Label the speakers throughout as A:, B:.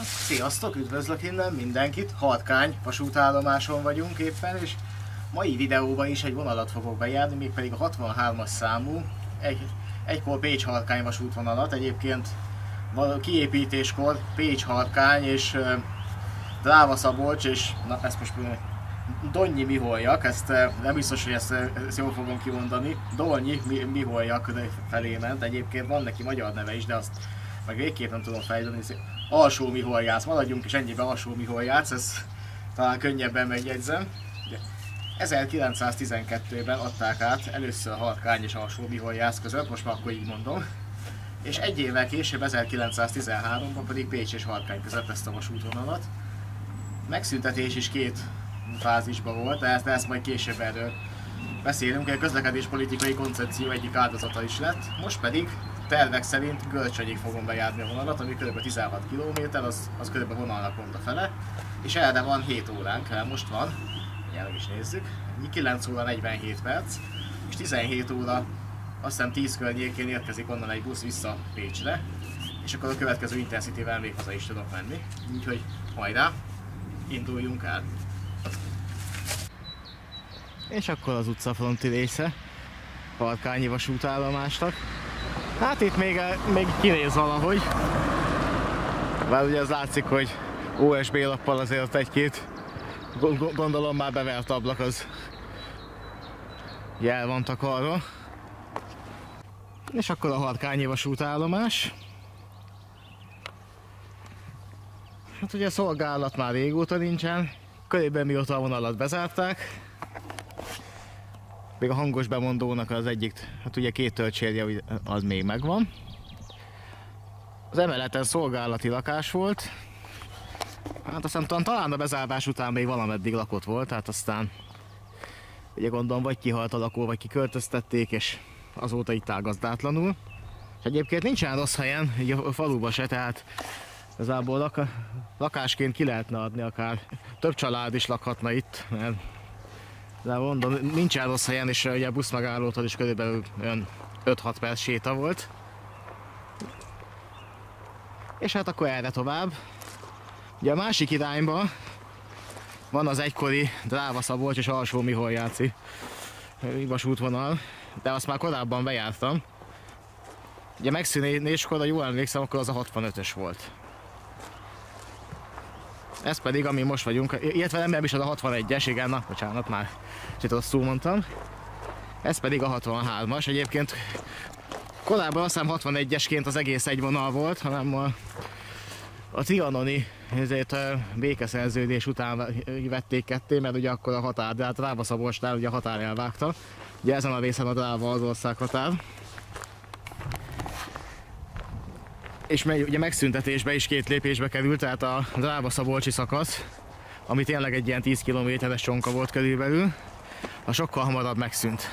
A: Sziasztok, üdvözlök innen mindenkit, Haltkány vasútállomáson vagyunk éppen, és mai videóban is egy vonalat fogok bejárni, mégpedig a 63-as számú, egykor Pécs-Haltkány vasútvonalat, egyébként kiépítéskor Pécs-Haltkány és Dráva-Szabolcs és ezt most Donnyi Miholjak, ezt nem biztos, hogy ezt jól fogom kimondani, Dolnyi Miholjak felé ment, egyébként van neki magyar neve is, de azt meg végképp nem tudom fejlődni. Alsó Miholjác, maradjunk is ennyiben Alsó Miholjác, ezt talán könnyebben megjegyzem. 1912-ben adták át először Haltkány és Alsó Miholjác között, most már akkor így mondom. És egy évvel később, 1913-ban pedig Pécs és Haltkány között ezt a vasútvonalat. Megszüntetés is két fázisban volt, de ezt majd később erről beszélünk, a közlekedéspolitikai koncepció egyik áldozata is lett. Most pedig tervek szerint Görcsögyig fogom bejárni a vonalat, ami kb. 16 km, az kb. Vonalnak pont a fele. És erre van 7 óránk, most van, jelenleg is nézzük, 9 óra 47 perc, és 17 óra, azt hiszem 10 környékén érkezik onnan egy busz vissza Pécsre, és akkor a következő Intercityvel még haza is tudok menni. Úgyhogy hajrá, induljunk el! És akkor az utcafronti része Haltkányi vasútállomásnak. Hát itt még kinéz valahogy. Bár ugye az látszik, hogy OSB lappal azért egy-két, gondolom már bevert ablak az jel van takarva. És akkor a Haltkányi vasútállomás. Hát ugye a szolgálat már régóta nincsen, körülbelül mióta a vonalat bezárták. Még a hangos bemondónak az egyik, hát ugye két töltsérje az még megvan. Az emeleten szolgálati lakás volt. Hát aztán talán a bezárás után még valameddig lakott volt, tehát aztán ugye gondolom vagy kihalt a lakó, vagy kiköltöztették, és azóta itt áll gazdátlanul. És egyébként nincsen rossz helyen, így a faluba se, tehát igazából lakásként ki lehetne adni, akár több család is lakhatna itt, mert de mondom, nincsen rossz helyen, és ugye a buszmegállótól is körülbelül olyan 5-6 perc séta volt. És hát akkor erre tovább. Ugye a másik irányban van az egykori Dráva-Szabolcs és Alsó Miholjáci vasútvonal, de azt már korábban bejártam. Ugye megszűnéskor, ha jól emlékszem, akkor az a 65-ös volt. Ez pedig, ami most vagyunk, illetve nem is az a 61-es, igen, na, bocsánat, már kicsit rosszul mondtam. Ez pedig a 63-as, egyébként korábban azt hiszem 61-esként az egész egy vonal volt, hanem a trianoni békeszerződés után vették ketté, mert ugye akkor a határ, de hát Dráva-Szabolcsnál ugye a határ elvágta. Ugye ezen a részen a Dráva az ország határ. És ugye megszüntetésbe is két lépésbe került, tehát a Dráva-Szabolcsi szakasz, ami tényleg egy ilyen 10 km-es csonka volt körülbelül, a sokkal hamarabb megszűnt.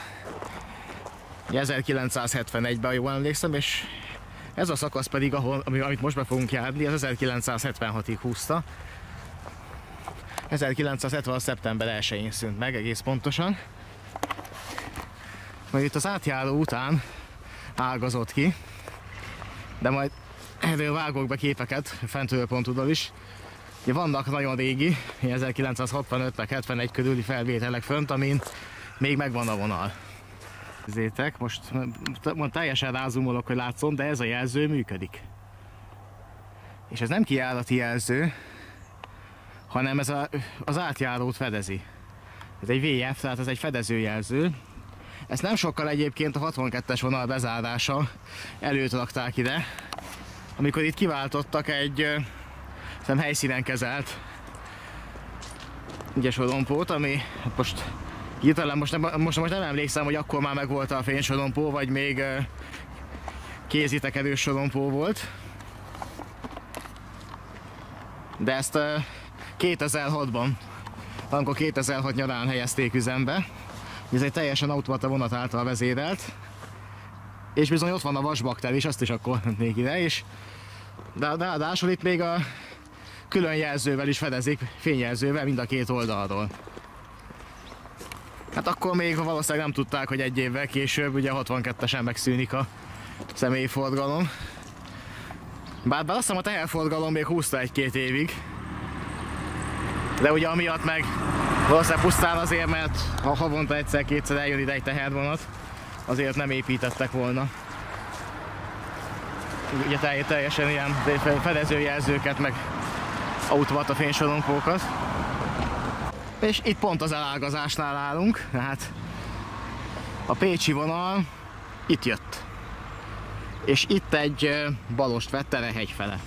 A: 1971-ben jól emlékszem, és ez a szakasz pedig, amit most be fogunk járni, az 1976-ig húzta. 1970. szeptember 1-én szűnt meg egész pontosan. Majd itt az átjáró után ágazott ki, de majd erről vágok be képeket fentről pontudal is. Ugye vannak nagyon régi, 1965-71 körüli felvételek fönt, amin még megvan a vonal. Nézzétek, most teljesen rázumolok, hogy látszom, de ez a jelző működik. És ez nem kijárati jelző, hanem ez az átjárót fedezi. Ez egy VF, tehát ez egy fedezőjelző. Ezt nem sokkal egyébként a 62-es vonal bezárása előtt rakták ide, amikor itt kiváltottak egy helyszínen kezelt sorompót, ami most hirtelen most nem emlékszem, hogy akkor már megvolt a fénysorompó, vagy még kézitekerős sorompó volt. De ezt 2006-ban, amikor 2006 nyarán helyezték üzembe. Ez egy teljesen automata vonat által vezérelt. És bizony ott van a vasbakter is, azt is akkor mennék ide, és de ráadásul itt még a külön jelzővel is fedezik, fényjelzővel mind a két oldalról. Hát akkor még valószínűleg nem tudták, hogy egy évvel később, ugye 62-esen megszűnik a személyforgalom. Bár azt hiszem a teherforgalom még húzta 1-2 évig. De ugye amiatt meg valószínűleg pusztán azért, mert ha havonta egyszer-kétszer eljön ide egy tehervonat, azért nem építettek volna. Ugye teljesen ilyen fedezőjelzőket, meg automata fénysorompókat. És itt pont az elágazásnál állunk, tehát a pécsi vonal itt jött. És itt egy balost vett Terehegy fele.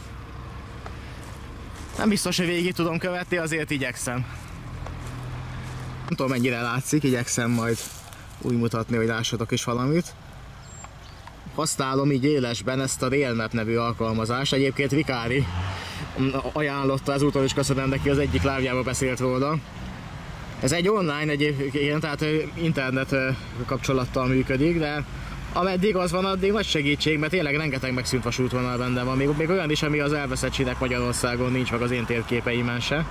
A: Nem biztos, hogy végig tudom követni, azért igyekszem. Nem tudom, mennyire látszik, igyekszem majd úgy mutatni, hogy lássatok is valamit. Használom így élesben ezt a RailMap nevű alkalmazást. Egyébként Vikári ajánlotta, ezúttal is köszönöm neki, az egyik live-jában beszélt róla. Ez egy online egyébként, tehát internet kapcsolattal működik, de ameddig az van, addig nagy segítség, mert tényleg rengeteg megszűnt vasútvonal benne van. Még olyan is, ami az elveszettségnek Magyarországon nincs, meg az én térképeimen se.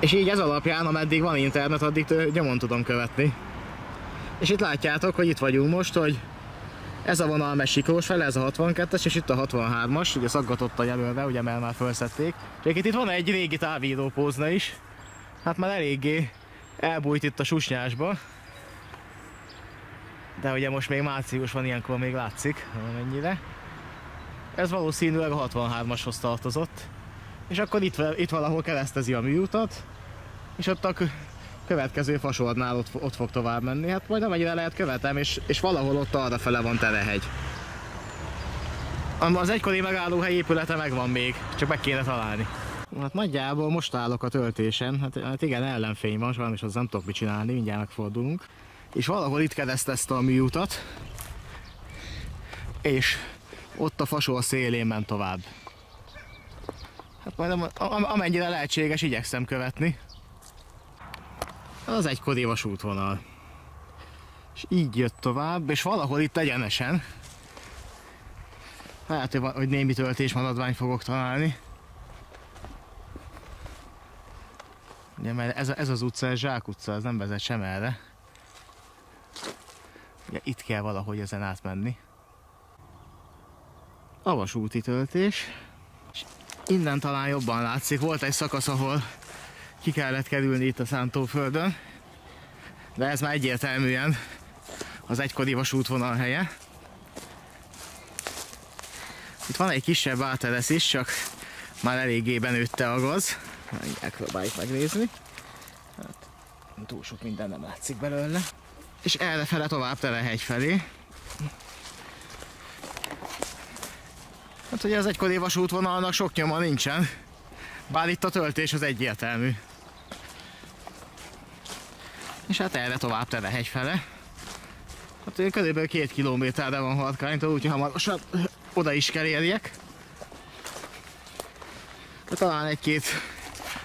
A: És így ez alapján, ameddig van internet, addig nyomon tudom követni. És itt látjátok, hogy itt vagyunk most, hogy ez a vonal megy Siklós fele, ez a 62-es, és itt a 63-as, ugye szaggatott a jelölve, ugye mert már felszették. És itt van egy régi távíró pózna is, hát már eléggé elbújt itt a susnyásba. De ugye most még március van, ilyenkor még látszik valamennyire. Ez valószínűleg a 63-ashoz tartozott. És akkor itt valahol keresztezi a műutat, és ott a következő fasordnál ott fog tovább menni. Hát majd amennyire lehet követem, és valahol ott arrafele van Terehegy. Az egykori megállóhely épülete megvan még, csak meg kéne találni. Hát nagyjából most állok a töltésen, hát igen, ellenfény van, sajnos az nem tudok mit csinálni, mindjárt megfordulunk. És valahol itt keresztezte a műutat, és ott a fasor szélén ment tovább. Hát majd amennyire lehetséges, igyekszem követni. Az egykori vasútvonal. És így jött tovább, és valahol itt egyenesen. Lehet, hogy némi töltésmaradványt fogok találni. Ugye, mert ez az utca, ez Zsák utca, ez nem vezet sem erre. Ugye, itt kell valahogy ezen átmenni. A vasúti töltés. És innen talán jobban látszik. Volt egy szakasz, ahol ki kellett kerülni itt a Szántóföldön. De ez már egyértelműen az egykori vasútvonal helye. Itt van egy kisebb áteresz is, csak már eléggé benőtte a gaz. Megpróbáljuk megnézni. Hát, túl sok minden nem látszik belőle. És errefele tovább Terehegy felé. Hát ugye az egykori vasútvonalnak sok nyoma nincsen. Bár itt a töltés az egyértelmű. És hát erre tovább Terehegy fele. Hát körülbelül 2 kilométerre van Harkánytól, úgyhogy hamarosan oda is kell érjek. De talán egy-két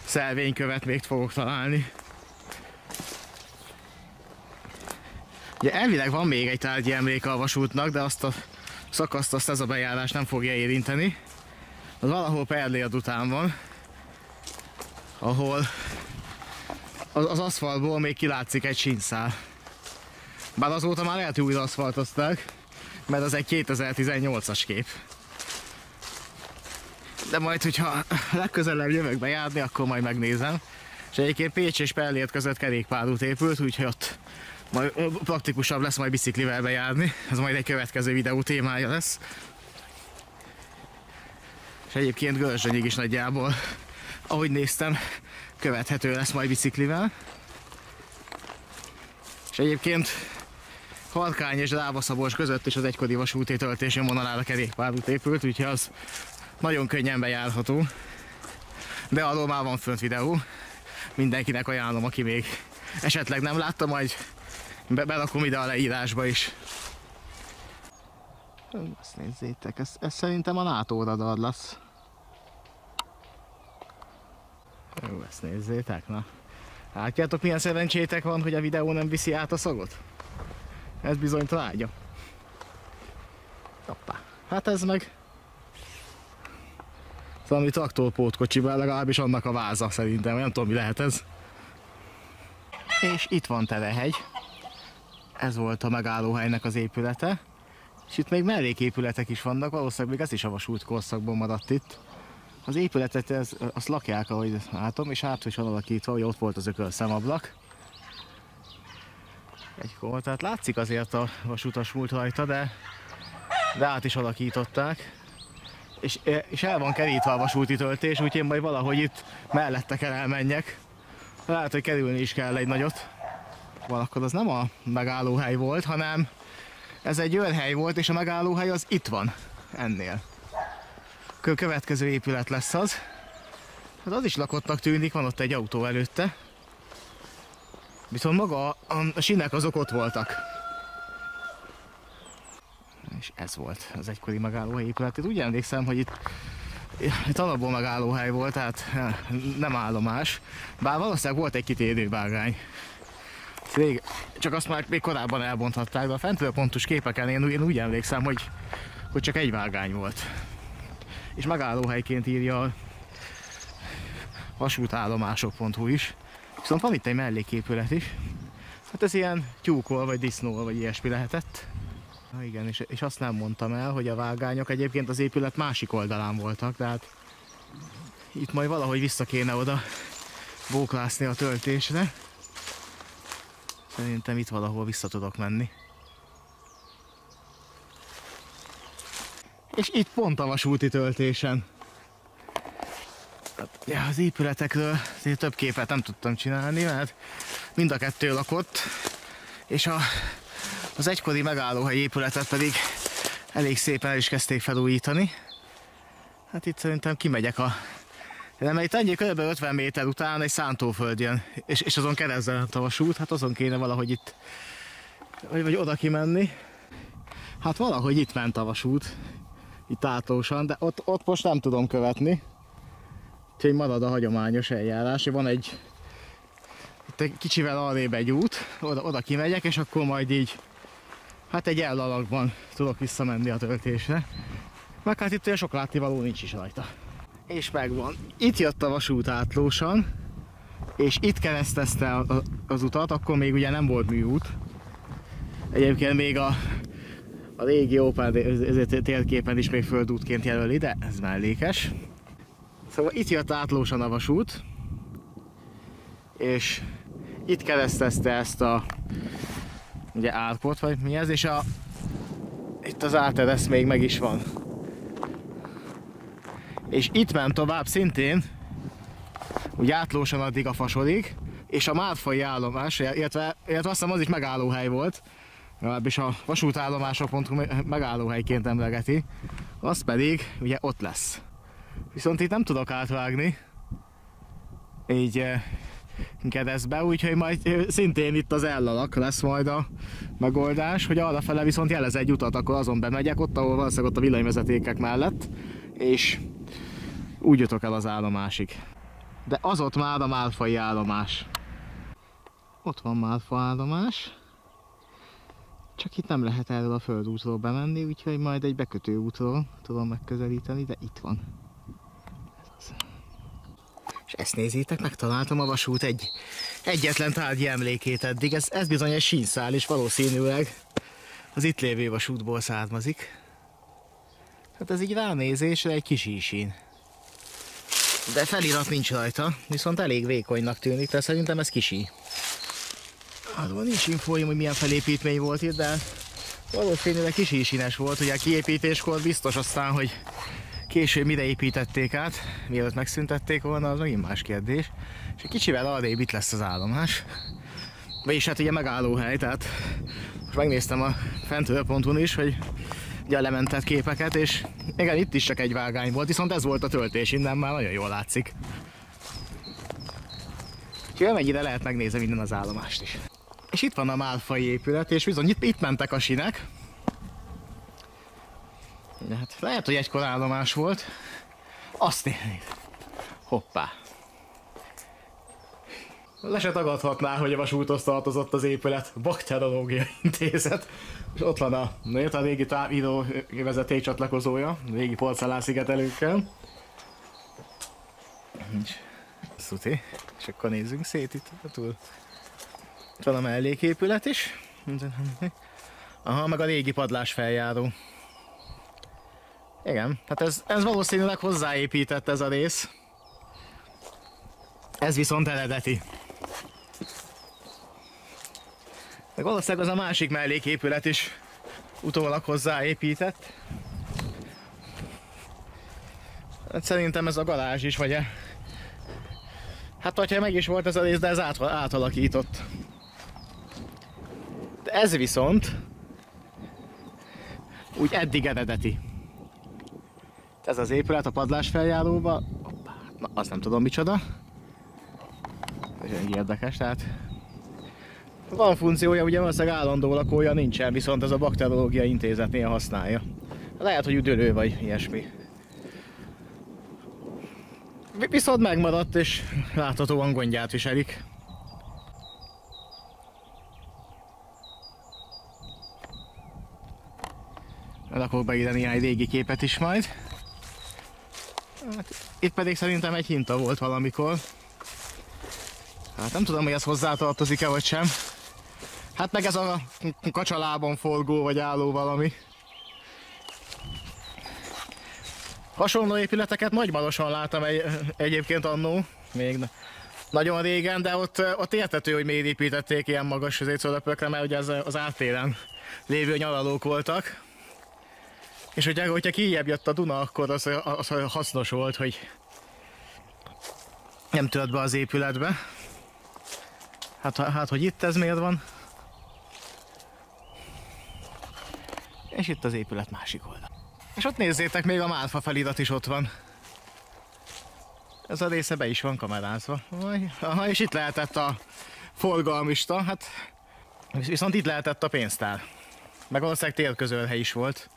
A: szelvénykövet még fogok találni. Ugye elvileg van még egy tárgyi emléke a vasútnak, de azt a szakaszt ez a bejárás nem fogja érinteni. Az valahol Perlérd után van, ahol az aszfaltból még kilátszik egy sínszál. Bár azóta már lehet, hogy újra aszfaltozták, mert az egy 2018-as kép. De majd, hogyha legközelebb jövök bejárni, akkor majd megnézem. És egyébként Pécs és Perlérd között kerékpárút épült, úgyhogy ott majd praktikusabb lesz majd biciklivel bejárni. Ez majd egy következő videó témája lesz. És egyébként Görzsönyig is nagyjából, ahogy néztem, követhető lesz majd biciklivel. És egyébként Harkány és Dráva-Szabolcs között is az egykori vasúti töltési vonalára kerékpárút épült, úgyhogy az nagyon könnyen bejárható. De arról már van fönt videó. Mindenkinek ajánlom, aki még esetleg nem látta, majd berakom ide a leírásba is. Ezt nézzétek, ez szerintem a NATO radar lesz. Jó, ezt nézzétek, na. Látjátok, milyen szerencsétek van, hogy a videó nem viszi át a szagot? Ez bizony trágya. Hoppá. Hát ez meg valami traktorpótkocsiban, legalábbis annak a váza szerintem, nem tudom, mi lehet ez. És itt van Terehegy. Ez volt a megállóhelynek az épülete. És itt még melléképületek is vannak, valószínűleg még ez is a vasút korszakban maradt itt. Az épületet azt lakják, ahogy látom, és át is van alakítva, hogy ott volt az ökölszemablak. Egykor, tehát látszik azért a vasutas múlt rajta, de át is alakították. És el van kerítve a vasúti töltés, úgyhogy én majd valahogy itt mellette kell elmenjek. Lehet, hogy kerülni is kell egy nagyot. Valakkor az nem a megállóhely volt, hanem ez egy őrhely volt, és a megállóhely az itt van, ennél. Következő épület lesz az. Hát az is lakottnak tűnik, van ott egy autó előtte. Viszont maga a sínek azok ott voltak. És ez volt az egykori megállóhely épület. Itt úgy emlékszem, hogy itt alapból megállóhely volt, tehát nem állomás. Bár valószínűleg volt egy kitérő vágány. Csak azt már még korábban elbonthatták, de a fentről pontos képeken én úgy emlékszem, hogy csak egy vágány volt. És megállóhelyként írja a vasútállomások.hu is. Viszont van itt egy melléképület is. Hát ez ilyen tyúkol, vagy disznóval, vagy ilyesmi lehetett. Na igen, és azt nem mondtam el, hogy a vágányok egyébként az épület másik oldalán voltak, tehát itt majd valahogy vissza kéne oda bóklászni a töltésre. Szerintem itt valahol vissza tudok menni. És itt pont a vasúti töltésen. Hát, ja, az épületekről több képet nem tudtam csinálni, mert mind a kettő lakott, és az egykori megállóhely épületet pedig elég szépen el is kezdték felújítani. Hát itt szerintem kimegyek de mert itt ennyi kb. 50 méter után egy szántóföld jön, és azon keresztül a vasút, hát azon kéne valahogy itt, vagy oda kimenni. Hát valahogy itt ment a vasút, itt átlósan, de ott most nem tudom követni. Úgyhogy marad a hagyományos eljárás, van itt egy kicsivel arrébb egy út, oda kimegyek, és akkor majd így, hát egy elalakban tudok visszamenni a töltésre. Meg hát itt olyan sok látnivaló nincs is rajta. És megvan. Itt jött a vasút átlósan, és itt keresztezte az utat, akkor még ugye nem volt műút. Egyébként még a régi Open térképen is még földútként jelöli, de ez mellékes. Szóval itt jött átlósan a vasút, és itt keresztezte ezt a ugye árkot, vagy mi ez, és itt az áteresz még meg is van. És itt ment tovább szintén, úgy átlósan addig a Fasodig, és a márfai állomás, illetve azt hiszem az is megállóhely volt, legalábbis a vasútállomások.hu megállóhelyként emlegeti, az pedig ugye ott lesz. Viszont itt nem tudok átvágni, így keresztbe, úgyhogy majd szintén itt az ellalak lesz majd a megoldás, hogy arrafele viszont jelez egy utat, akkor azon bemegyek, ott ahol valószínűleg ott a villanyvezetékek mellett, és úgy jutok el az állomásig. De az ott már a málfai állomás. Ott van Málfa állomás. Csak itt nem lehet erről a földútról bemenni, úgyhogy majd egy bekötő útról tudom megközelíteni, de itt van. Ez az. És ezt nézzétek, megtaláltam a vasút egyetlen tárgyi emlékét eddig. Ez bizony egy sínszál, és valószínűleg az itt lévő vasútból származik. Hát ez így ránézésre egy kis sín. De felirat nincs rajta, viszont elég vékonynak tűnik, tehát szerintem ez kisi. Arról nincs infóim, hogy milyen felépítmény volt itt, de valószínűleg kisísines volt, ugye a kiépítéskor biztos aztán, hogy később mire építették át, mielőtt megszüntették volna, az megint más kérdés. És egy kicsivel arrébb itt lesz az állomás. Vagyis hát ugye megállóhely, tehát most megnéztem a fentről.hu-n is, hogy ugye a lementett képeket, és igen, itt is csak egy vágány volt, viszont ez volt a töltés, innen már nagyon jól látszik. Úgyhogy amennyire lehet megnézni minden az állomást is. És itt van a málfai épület, és bizony itt mentek a sinek. Hát lehet, hogy egykor állomás volt. Azt nézd. Hoppá. Le se tagadhatná, hogy a vasúthoz tartozott az épület. Bakteriológiai Intézet. És ott van a régi táviró vezeték csatlakozója, a régi porcelánszigetelőkkel. Szuti. És akkor nézzünk szét itt túl. Itt van a melléképület is. Aha, meg a régi padlás feljáró. Igen, hát ez valószínűleg hozzáépített ez a rész. Ez viszont eredeti. Meg valószínűleg az a másik melléképület is utólag hozzáépített. Hát szerintem ez a garázs is, vagy hát hogyha meg is volt ez a rész, de ez átalakított. De ez viszont úgy eddig eredeti. Ez az épület a padlás feljáróba. Na, azt nem tudom micsoda. Ez érdekes, tehát van funkciója, ugye valószínűleg állandó lakója nincsen, viszont ez a bakteriológiai intézetnél használja. Lehet, hogy üdülő vagy ilyesmi. Viszont megmaradt és láthatóan gondját viselik. Rakok be ide néhány régi képet is majd. Hát, itt pedig szerintem egy hinta volt valamikor. Hát nem tudom, hogy ez hozzátartozik-e vagy sem. Hát meg ez a kacsalában forgó vagy álló valami. Hasonló épületeket Nagymaroson láttam egyébként annó, még nagyon régen, de ott értető, hogy miért építették ilyen magas szélszólapökre, mert ugye az áttéren lévő nyaralók voltak. És hogyha kijjebb jött a Duna, akkor az hasznos volt, hogy nem tört be az épületbe. Hát hogy itt ez miért van? És itt az épület másik oldal. És ott nézzétek, még a Málfa felirat is ott van. Ez a része be is van kamerázva. Aha, és itt lehetett a forgalmista, hát viszont itt lehetett a pénztár. Meg valószínűleg térközölhely is volt.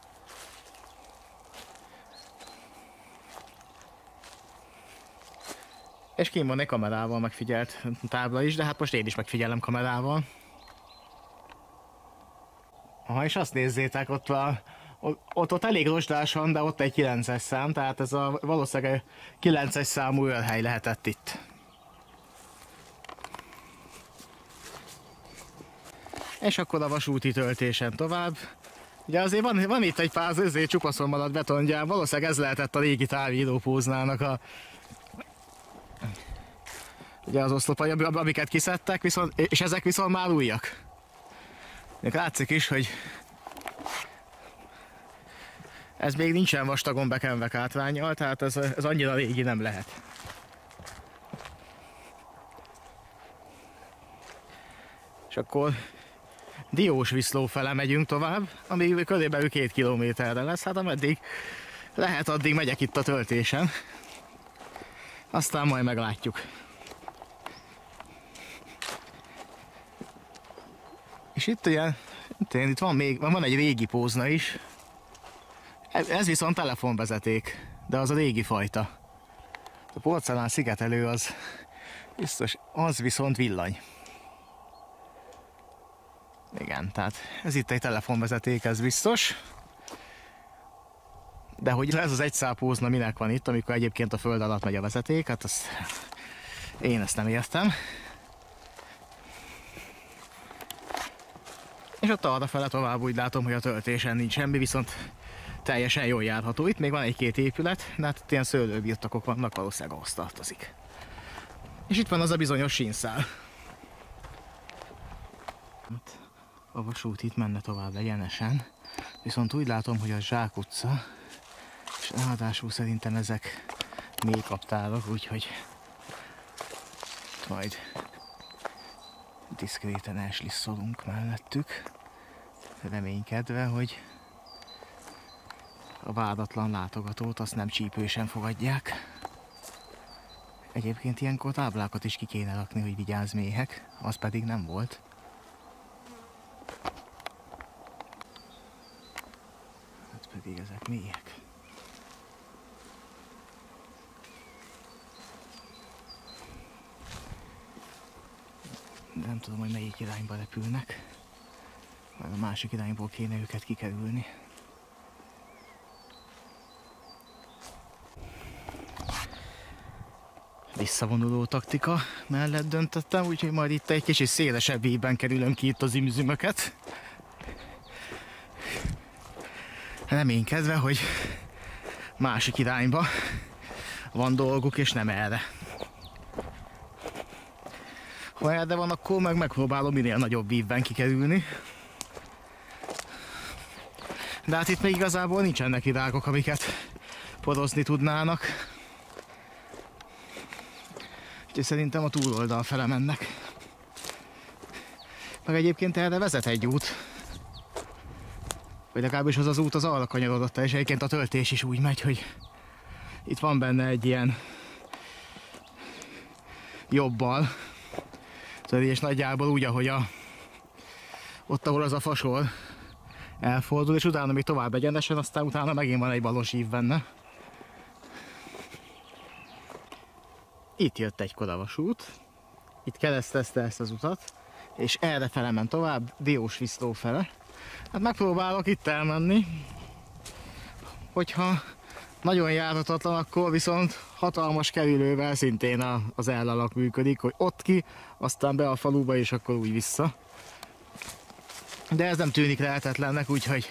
A: És kint van egy kamerával megfigyelt tábla is, de hát most én is megfigyelem kamerával. Aha, és azt nézzétek, ott elég rozsdás van, de ott egy 9-es szám, tehát ez valószínűleg 9-es számú őrhely lehetett itt. És akkor a vasúti töltésen tovább. Ugye azért van itt egy pár csupaszon maradt betongyár, valószínűleg ez lehetett a régi távírópóznának ugye az oszlopai, amiket kiszedtek, és ezek viszont már újak. Látszik is, hogy ez még nincsen vastagon bekenve kátránnyal, tehát ez annyira régi nem lehet. És akkor Diósviszló fele megyünk tovább, ami körülbelül 2 kilométerre lesz, hát ameddig lehet, addig megyek itt a töltésen. Aztán majd meglátjuk. És itt ugye, itt van egy régi pózna is. Ez viszont telefonvezeték, de az a régi fajta. A porcelán szigetelő az biztos, az viszont villany. Igen, tehát ez itt egy telefonvezeték, ez biztos. De hogy ez az egy szál pózna minek van itt, amikor egyébként a föld alatt megy a vezeték, hát én ezt nem értem. És ott arrafele tovább úgy látom, hogy a töltésen nincs semmi, viszont teljesen jól járható. Itt még van egy-két épület, de hát itt ilyen szőlőbirtokok vannak, valószínűleg ahhoz tartozik. És itt van az a bizonyos sínszál. A vasút itt menne tovább egyenesen, viszont úgy látom, hogy a Zsák utca, és ráadásul szerintem ezek mély kaptárok, úgyhogy majd diszkréten elslisszolunk mellettük, reménykedve, hogy a váratlan látogatót azt nem csípősen fogadják. Egyébként ilyenkor táblákat is ki kéne rakni, hogy vigyázz méhek, az pedig nem volt. Hát pedig ezek méhek. De nem tudom, hogy melyik irányba repülnek. Vagy a másik irányból kéne őket kikerülni. Visszavonuló taktika mellett döntöttem, úgyhogy majd itt egy kicsit szélesebb évben kerülöm ki itt az imzümöket. reménykedve, hogy másik irányba van dolguk, és nem erre. Ha erre van, akkor meg megpróbálom minél nagyobb vívben kikerülni. De hát itt még igazából nincsenek irágok, amiket porozni tudnának. Úgyhogy szerintem a túloldal fele mennek. Meg egyébként erre vezet egy út. Vagy legalábbis az út az arra kanyarodott el, és egyébként a töltés is úgy megy, hogy itt van benne egy ilyen jobbal. És nagyjából úgy, ahogy ott, ahol az a fasor elfordul, és utána még tovább egyenesen, aztán utána megint van egy balos ív benne. Itt jött egy koravasút, itt keresztezte ezt az utat, és erre fele ment tovább, Diósvisztó fele. Hát megpróbálok itt elmenni, hogyha nagyon járatatlan, akkor viszont hatalmas kerülővel szintén az ellalak működik, hogy ott ki, aztán be a faluba, és akkor úgy vissza. De ez nem tűnik lehetetlennek, úgyhogy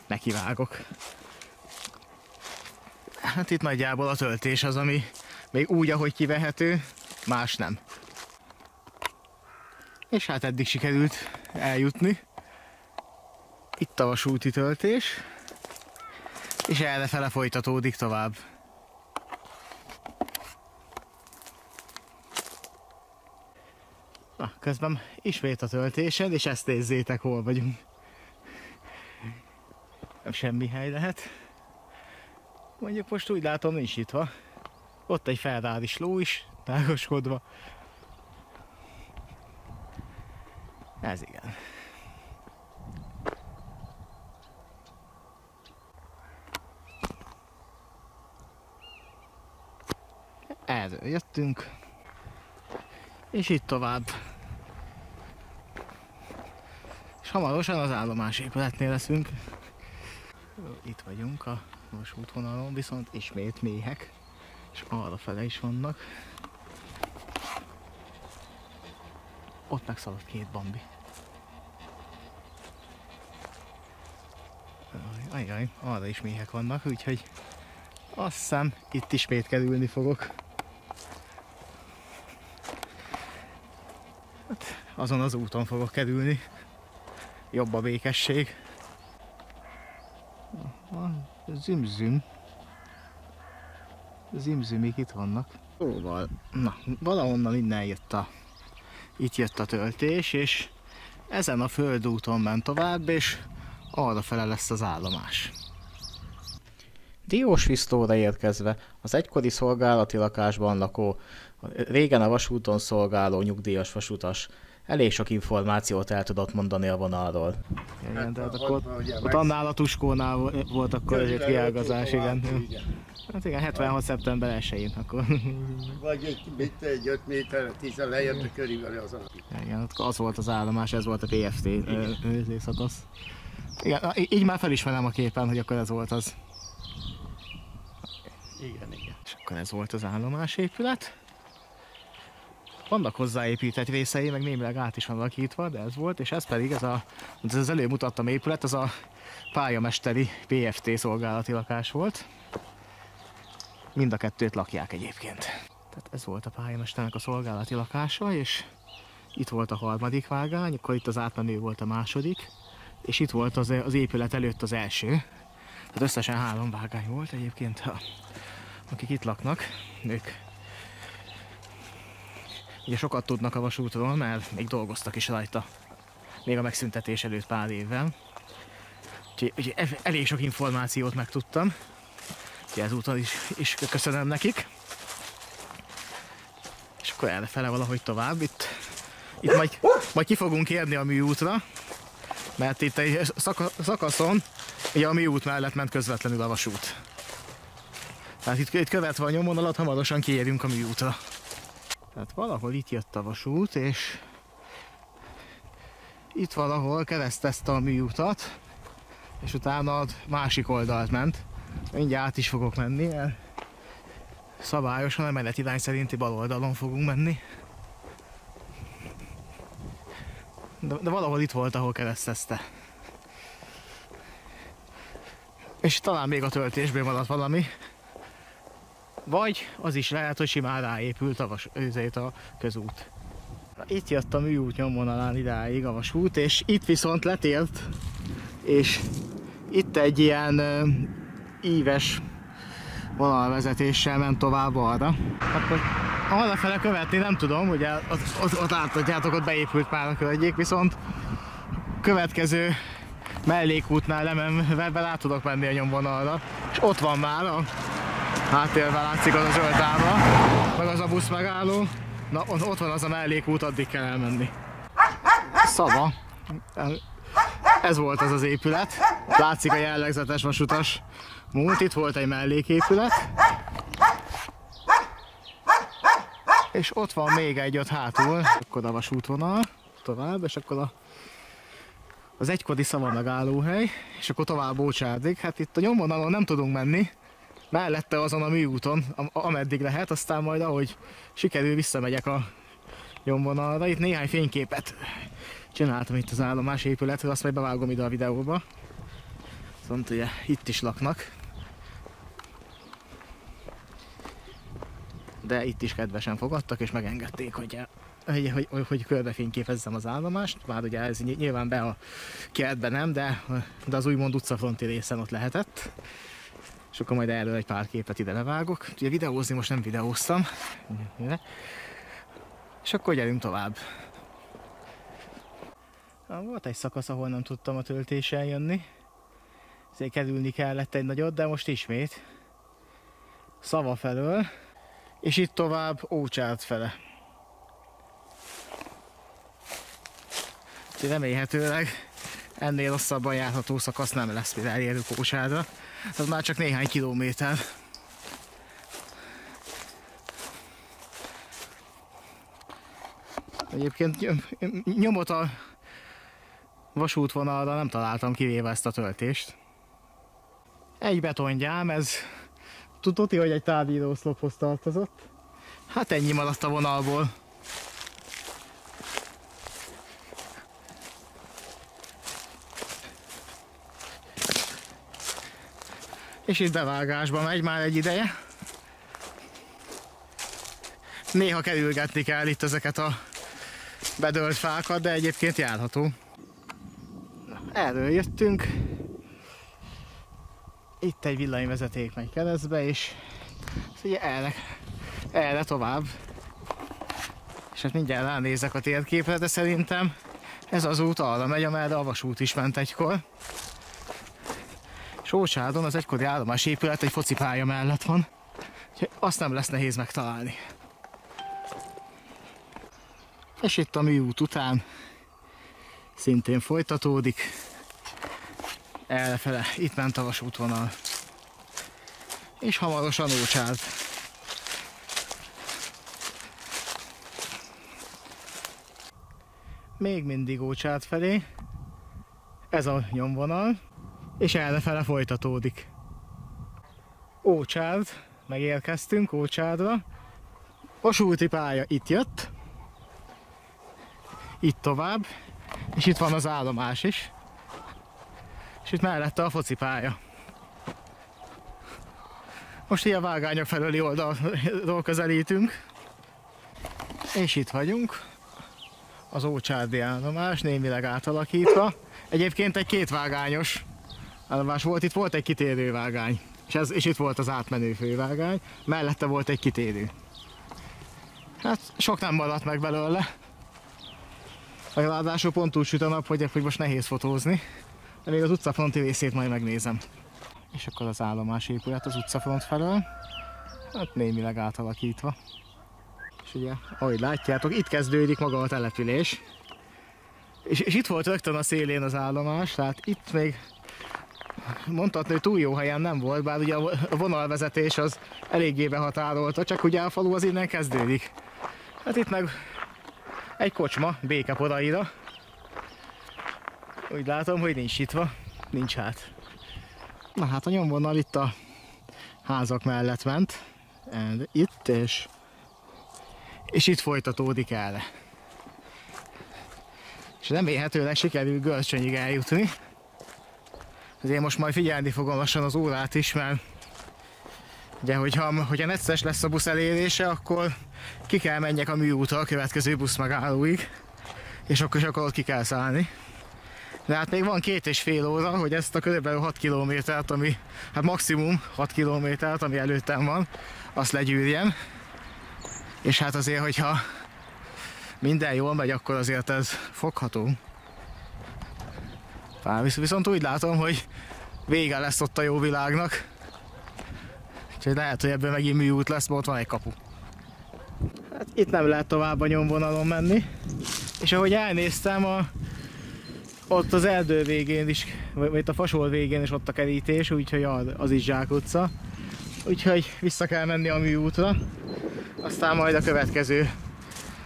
A: nekivágok. Hát itt nagyjából a töltés az, ami még úgy, ahogy kivehető, más nem. És hát eddig sikerült eljutni. Itt a vasúti töltés, és errefele folytatódik tovább. Na, közben ismét a töltésen, és ezt nézzétek, hol vagyunk. Nem semmi hely lehet. Mondjuk most úgy látom, nincs nyitva. Ott egy Ferraris ló is, tágoskodva. Ez igen. Erről jöttünk, és itt tovább. És hamarosan az állomásépületnél leszünk. Itt vagyunk a vasútvonalon, viszont ismét méhek, és arra fele is vannak. Ott megszaladt két bambi. Ajjaj, arra is méhek vannak, úgyhogy azt hiszem itt ismét kerülni fogok. Hát, azon az úton fogok kerülni. Jobb a békesség. Zümzüm. Zümzümik itt vannak. Szóval, na, valahonnan innen itt jött a töltés, és ezen a földúton ment tovább, és arra fele lesz az állomás. Diósvisztóra érkezve az egykori szolgálati lakásban lakó, régen a vasúton szolgáló nyugdíjas vasutas elég sok információt el tudott mondani a vonalról. Igen, tehát akkor ott annál a Tuskónál volt akkor egy kiágazás, igen. Hát igen, 76. szeptember 1-én akkor.
B: Vagy egy 5 méter, 10 lejjebb körülbelül az alapít.
A: Igen, az volt az állomás, ez volt a PFT szakasz. Igen, így már felismerem a képen, hogy akkor ez volt az.
B: Igen, igen.
A: És akkor ez volt az állomásépület. Vannak hozzáépített részei, meg némileg át is van alakítva, de ez volt, és ez pedig az előbb mutattam épület, az a pályamesteri PFT szolgálati lakás volt. Mind a kettőt lakják egyébként. Tehát ez volt a pályamesternek a szolgálati lakása, és itt volt a harmadik vágány, akkor itt az átmenő volt a második, és itt volt az épület előtt az első. Tehát összesen 3 vágány volt egyébként, akik itt laknak, ők ugye sokat tudnak a vasútról, mert még dolgoztak is rajta, még a megszüntetés előtt pár évvel. Úgyhogy elég sok információt megtudtam, úgyhogy ezúttal is köszönöm nekik. És akkor errefele valahogy tovább, itt majd ki fogunk érni a műútra, mert itt egy szakaszon ugye a műút mellett ment közvetlenül a vasút. Tehát itt követve a nyomvonalat hamarosan kiérünk a műútra. Tehát valahol itt jött a vasút, és itt valahol keresztezte a műutat, és utána a másik oldalt ment. Mindjárt át is fogok menni, mert szabályosan a menetirány szerinti bal oldalon fogunk menni. De valahol itt volt, ahol keresztezte. És talán még a töltésből maradt valami. Vagy az is lehet, hogy simán ráépült a közút. Itt jött a műút nyomvonalán idáig a vasút, és itt viszont letért, és itt egy ilyen íves vonalvezetéssel ment tovább arra. Akkor arrafele követni nem tudom, ugye ott láthatjátok, ott beépült már a környék, viszont következő mellékútnál lemenve rá tudok menni a nyomvonalra, és ott van már a háttérben látszik az a zöld tábla, meg az a busz megálló. Na, ott van az a mellékút, addig kell elmenni. Szava. Ez volt az az épület. Látszik a jellegzetes vasutas múlt. Itt volt egy melléképület. És ott van még egy ott hátul. Akkor a vasútvonal tovább, és akkor az egykori Szava megállóhely, és akkor tovább Ócsárdig. Hát itt a nyomvonalon nem tudunk menni. Mellette azon a műúton, ameddig lehet, aztán majd ahogy sikerül, visszamegyek a nyomvonalra. Itt néhány fényképet csináltam itt az állomás épületről, azt majd bevágom ide a videóba. Szóval ugye itt is laknak. De itt is kedvesen fogadtak és megengedték, hogy körbefényképezzem az állomást. Már ugye ez nyilván be a kertbe nem, de az úgymond utcafronti részen ott lehetett. És akkor majd erről egy pár képet ide levágok. Ugye videózni most nem videóztam. És akkor gyerünk tovább. Volt egy szakasz, ahol nem tudtam a töltéssel jönni. Ezért kerülni kellett egy nagyot, de most ismét Szava felől. És itt tovább Ócsárd fele. Úgyhogy remélhetőleg ennél rosszabban járható szakasz nem lesz, mire elérjük Ócsárdra. Ez már csak néhány kilométer. Egyébként nyomot a vasútvonalra nem találtam, kivéve ezt a töltést. Egy betongyám, ez tudod, hogy egy távbíróoszlophoz tartozott. Hát ennyi maradt a vonalból. És itt bevágásba megy már egy ideje. Néha kerülgetni kell itt ezeket a bedölt fákat, de egyébként járható. Erről jöttünk. Itt egy villanyvezeték megy keresztbe, és ugye erre tovább. És hát mindjárt ránézek a térképre, de szerintem ez az út arra megy, amerre a vasút is ment egykor. Ócsárdon az egykori állomásépület egy focipálya mellett van, úgyhogy azt nem lesz nehéz megtalálni. És itt a műút után szintén folytatódik. Errefele, itt ment a vasútvonal. És hamarosan Ócsárd. Még mindig Ócsárd felé. Ez a nyomvonal. És errefele folytatódik. Ócsárd, megérkeztünk Ócsárdra. Vasúti pálya itt jött. Itt tovább. És itt van az állomás is. És itt mellette a focipálya. Most így a vágányok felőli oldalról közelítünk. És itt vagyunk. Az ócsárdi állomás, némileg átalakítva. Egyébként egy kétvágányos állomás volt, itt volt egy kitérő vágány. És itt volt az átmenő fővágány. Mellette volt egy kitérő. Hát sok nem maradt meg belőle. Ráadásul pont úgy süt a nap, hogy most nehéz fotózni. De még az utcafronti részét majd megnézem. És akkor az állomásépület az utcafront felől. Hát némileg átalakítva. És ugye, ahogy látjátok, itt kezdődik maga a település. És itt volt rögtön a szélén az állomás, tehát itt még mondhatni, hogy túl jó helyen nem volt, bár ugye a vonalvezetés az eléggé behatárolta, csak ugye a falu az innen kezdődik. Hát itt meg egy kocsma, békeporaira. Úgy látom, hogy nincs nyitva, nincs hát. Na hát a nyomvonal itt a házak mellett ment, itt és itt folytatódik erre. És remélhetőleg sikerül Görcsönyig eljutni. Ezért most majd figyelni fogom lassan az órát is, mert ugye, hogyha necces lesz a busz elérése, akkor ki kell menjek a műútra a következő busz megállóig, és akkor ott ki kell szállni. De hát még van 2,5 óra, hogy ezt a körülbelül 6 kilométert, ami, hát maximum 6 kilométert, ami előttem van, azt legyűrjem. És hát azért, hogyha minden jól megy, akkor azért ez fogható. Viszont úgy látom, hogy vége lesz ott a jó világnak. Úgyhogy lehet, hogy ebből megint műút lesz, mert ott van egy kapu. Hát itt nem lehet tovább a nyomvonalon menni. És ahogy elnéztem, ott az erdő végén is, vagy itt a fasol végén is ott a kerítés, úgyhogy az is zsákutca. Úgyhogy vissza kell menni a műútra. Aztán majd a következő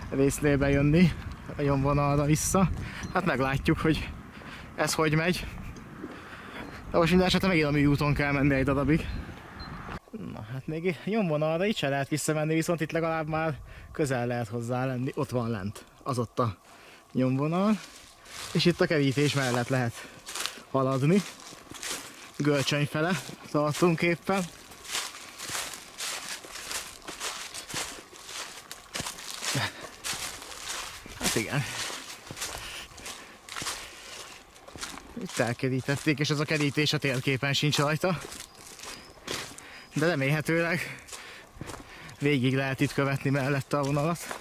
A: résznél bejönni a nyomvonalra vissza. Hát meglátjuk, hogy ez hogy megy. De most minden esetre megint a műúton kell menni egy darabig. Na hát még nyomvonalra itt se lehet visszamenni, viszont itt legalább már közel lehet hozzá lenni. Ott van lent, az ott a nyomvonal. És itt a kerítés mellett lehet haladni. Görcsöny fele tartunk éppen. Hát igen. Itt elkerítették, és ez a kerítés a térképen sincs rajta. De remélhetőleg végig lehet itt követni mellette a vonalat.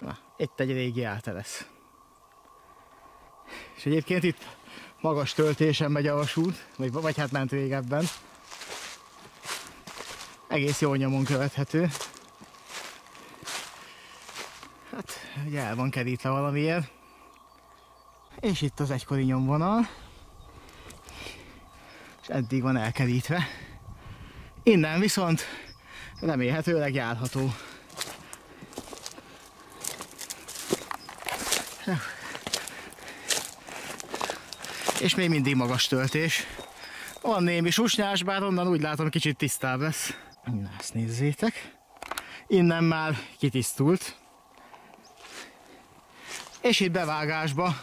A: Na, itt egy régi átteresz. És egyébként itt magas töltésen megy a vasút, vagy hát ment régebben. Egész jól nyomon követhető. Hát, ugye el van kerítve valamiért. És itt az egykori nyomvonal. És eddig van elkerítve. Innen viszont remélhetőleg járható. És még mindig magas töltés. Van némi susnyás, bár onnan úgy látom kicsit tisztább lesz. Na, ezt nézzétek. Innen már kitisztult. És itt bevágásba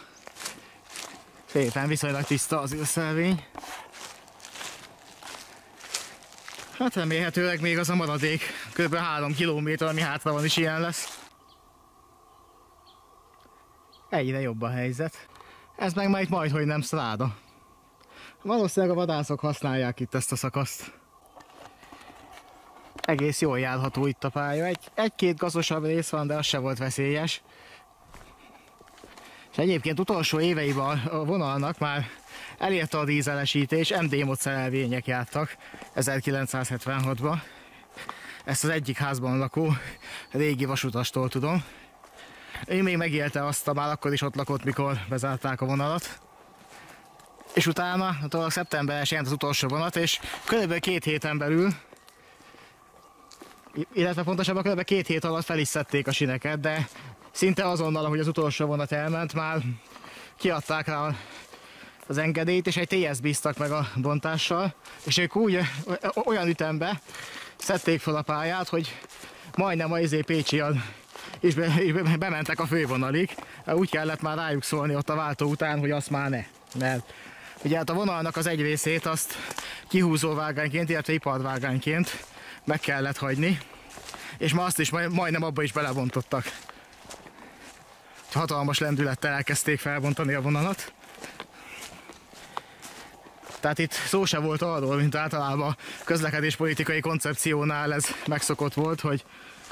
A: szépen viszonylag tiszta az ülszelvény. Hát remélhetőleg még az a maradék kb. 3 km, ami hátra van, is ilyen lesz. Egyre jobb a helyzet. Ez meg majdhogy nem szláda. Valószínűleg a vadászok használják itt ezt a szakaszt. Egész jól járható itt a pálya. Egy-két gazosabb rész van, de az se volt veszélyes. És egyébként utolsó éveiben a vonalnak már elérte a dízelesítés, MD-mod szerelvények jártak 1976-ban. Ezt az egyik házban lakó régi vasutastól tudom. Ő még megélte azt, már akkor is ott lakott, mikor bezárták a vonalat. És utána, szeptember 1-én az utolsó vonat, és körülbelül 2 héten belül, illetve pontosabban körülbelül 2 hét alatt fel is szedték a sineket, de szinte azonnal, ahogy az utolsó vonat elment, már kiadták rá az engedélyt, és egy TS bíztak meg a bontással, és ők úgy olyan ütembe szedték fel a pályát, hogy majdnem a Pécsian is bementek a fővonalig. Úgy kellett már rájuk szólni ott a váltó után, hogy azt már ne. Mert ugye hát a vonalnak az egy részét azt kihúzóvágányként, illetve iparvágányként meg kellett hagyni, és ma azt is majdnem abba is belebontottak. Hatalmas lendülettel elkezdték felbontani a vonalat. Tehát itt szó se volt arról, mint általában a közlekedéspolitikai koncepciónál ez megszokott volt, hogy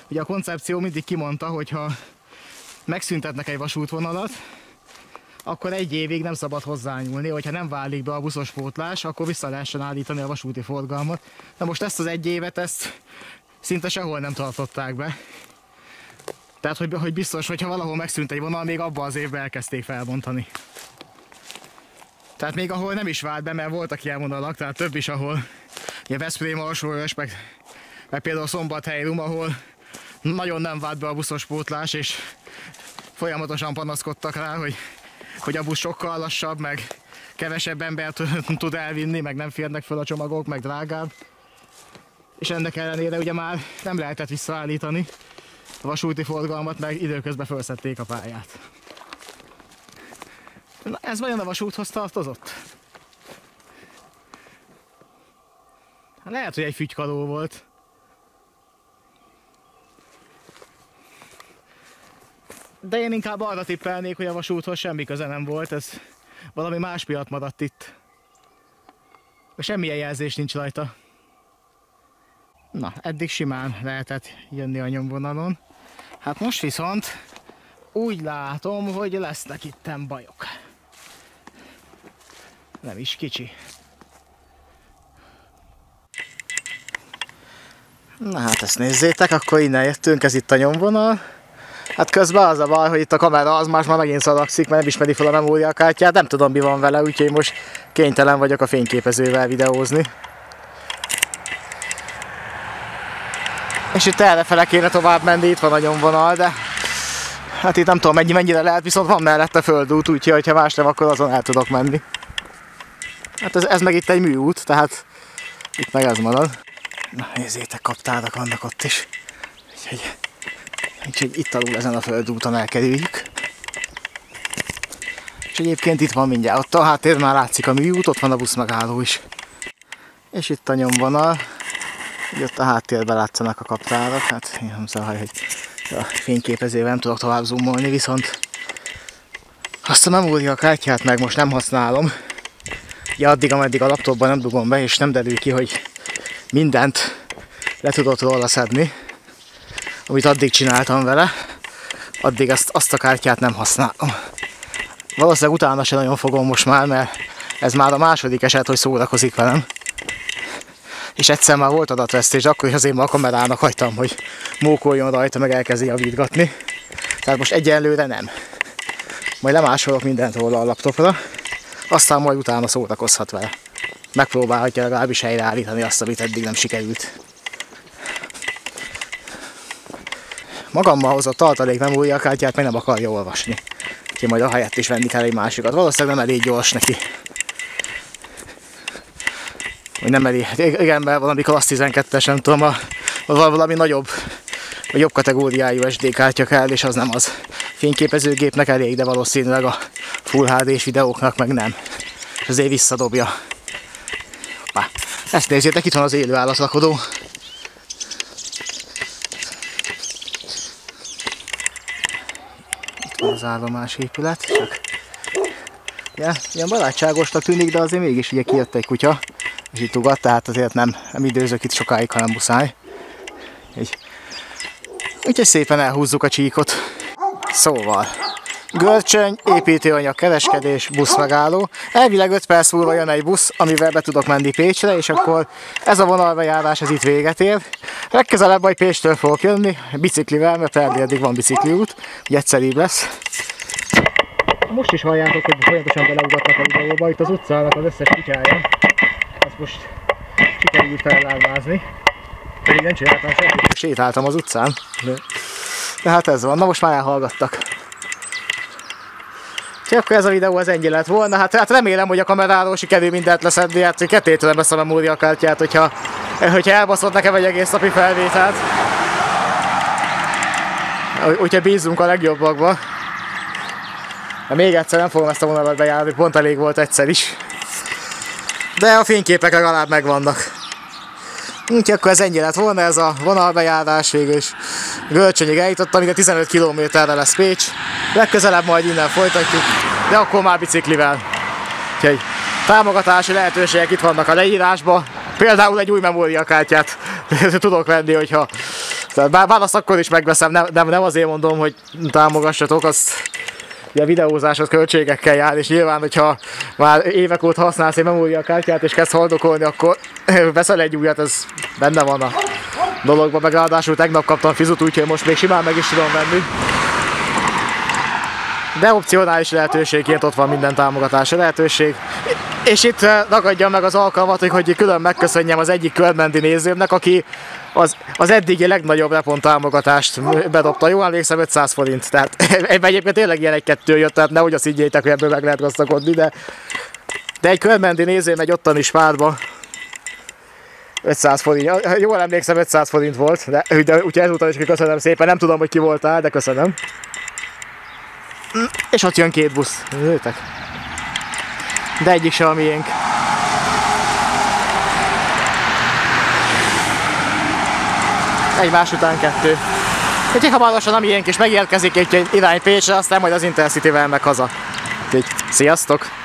A: ugye a koncepció mindig kimondta, hogy ha megszüntetnek egy vasútvonalat, akkor 1 évig nem szabad hozzányúlni, hogyha nem válik be a buszos pótlás, akkor vissza lehessen állítani a vasúti forgalmat. De most ezt az 1 évet, ezt szinte sehol nem tartották be. Tehát, hogy biztos, hogyha valahol megszűnt egy vonal, még abban az évben elkezdték felbontani. Tehát még ahol nem is vált be, mert voltak ilyen vonalak, tehát több is, ahol ugye Veszprém, Alsóörs, meg például Szombathely-Rum, ahol nagyon nem vált be a buszos pótlás, és folyamatosan panaszkodtak rá, hogy a busz sokkal lassabb, meg kevesebb embert tud elvinni, meg nem férnek fel a csomagok, meg drágább. És ennek ellenére ugye már nem lehetett visszaállítani a vasúti forgalmat, meg időközben felszedték a pályát. Na, ez vajon a vasúthoz tartozott? Lehet, hogy egy fügykaló volt. De én inkább arra tippelnék, hogy a vasúthoz semmi köze nem volt, ez valami más miatt maradt itt. Semmilyen jelzés nincs rajta. Na, eddig simán lehetett jönni a nyomvonalon. Hát most viszont úgy látom, hogy lesznek itten bajok. Nem is kicsi. Na hát ezt nézzétek, akkor innen jöttünk, ez itt a nyomvonal. Hát közben az a baj, hogy itt a kamera az már megint szalagszik, mert nem ismeri fel a memóriakártyát, nem tudom mi van vele, úgyhogy most kénytelen vagyok a fényképezővel videózni. És itt errefele kéne tovább menni, itt van a nyomvonal, de hát itt nem tudom mennyire lehet, viszont van mellette földút, úgyhogy ha más nem, akkor azon el tudok menni. Hát ez meg itt egy műút, tehát itt meg ez marad. Na nézzétek, kaptárak vannak ott is. Úgyhogy itt alul ezen a földúton elkerüljük. És egyébként itt van mindjárt, ott a háttér már látszik a műút, ott van a buszmegálló is. És itt a nyomvonal, így ott a háttérben látszanak a kaptárak, hát én nem szabad, hogy a fényképezővel nem tudok tovább zoomolni, viszont azt a memóriakártyát meg most nem használom. Ja, addig, ameddig a laptopban nem dugom be, és nem derül ki, hogy mindent le tudott róla szedni, amit addig csináltam vele, addig azt a kártyát nem használom. Valószínűleg utána sem nagyon fogom most már, mert ez már a második eset, hogy szórakozik velem. És egyszer már volt adatvesztés, akkor is azért már a kamerának hagytam, hogy mókoljon rajta, meg elkezdi javítgatni. Tehát most egyenlőre nem. Majd lemásolok mindent róla a laptopra, aztán majd utána szórakozhat vele. Megpróbálhatja legalábbis helyreállítani azt, amit eddig nem sikerült. Magammal hozott tartalék memóriakártyát meg nem akarja olvasni. Úgyhogy majd a helyett is venni kell egy másikat. Valószínűleg nem elég gyors neki. Vagy nem elég. Igen, mert valami Klassz 12-es, nem tudom, valami nagyobb, vagy jobb kategóriájú SD kártya kell, és az nem az. Fényképezőgépnek elég, de valószínűleg a Full HD-s videóknak meg nem. És azért visszadobja. Hoppá. Ezt nézzétek, itt van az élő állatlakodó. Itt van az állomás épület, csak ja, ilyen barátságosnak tűnik, de azért mégis ugye kijött egy kutya, és itt ugat, tehát azért nem időzök itt sokáig, hanem muszáj. Úgyhogy szépen elhúzzuk a csíkot. Szóval, Görcsöny, építőanyag, kereskedés, buszmegálló. Elvileg 5 perc múlva jön egy busz, amivel be tudok menni Pécsre, és akkor ez a vonalbejárás ez itt véget ér. Legközelebb majd Pécstől fogok jönni, biciklivel, mert Erdélyedig van bicikliút, úgy egyszerűbb lesz. Most is halljátok, hogy folyamatosan beleugatnak a videóba, itt az utcának az összes kutyája. Ezt most sikerült fellárvázni. Pedig nem csináltam semmit, sétáltam az utcán. De hát ez van, na most már elhallgattak. És akkor ez a videó az ennyi lett volna, hát remélem, hogy a kameráról sikerül mindent leszedni, hát ketté tudom ezt a memóriakártyát, hogyha elbaszott nekem egy egész napi felvételt. Úgyhogy bízunk a legjobbakba. De még egyszer nem fogom ezt a vonalat bejárni, pont elég volt egyszer is. De a fényképek legalább megvannak. Úgyhogy akkor ez ennyi lett volna, ez a vonalbejárás, végül is Görcsönyig eljutottam, amíg a 15 kilométerre lesz Pécs. Legközelebb majd innen folytatjuk, de akkor már biciklivel. Úgyhogy támogatási lehetőségek itt vannak a leírásban. Például egy új memóriakártyát tudok venni, hogyha... Bár azt akkor is megveszem, nem azért mondom, hogy támogassatok, azt... A videózáshoz költségekkel jár, és nyilván, hogyha már évek óta használsz egy memóriakártyát és kezd haldokolni, akkor veszel egy újat, ez benne van a dologban, meg ráadásul tegnap kaptam fizut, úgyhogy most még simán meg is tudom venni. De opcionális lehetőségként ott van minden támogatási lehetőség. És itt ragadjam meg az alkalmat, hogy külön megköszönjem az egyik körmendi nézőmnek, aki az eddigi legnagyobb repont támogatást bedobta. Jól emlékszem, 500 forint. Tehát egyébként tényleg ilyen egy-kettő jött, tehát nehogy azt higgyétek, hogy ebből meg lehet gazdagodni, de egy körmendi nézőm egy ottani Spárba 500 forint. Jól emlékszem, 500 forint volt, de úgyhogy ezúttal is köszönöm szépen. Nem tudom, hogy ki voltál, de köszönöm. És ott jön 2 busz. Nézzétek. de egyik sem a miénk. Egymás után 2. Úgyhogy hamarosan a miénk is megérkezik egy irány Pécsre, aztán majd az Intercityvel meg haza. Úgyhogy sziasztok!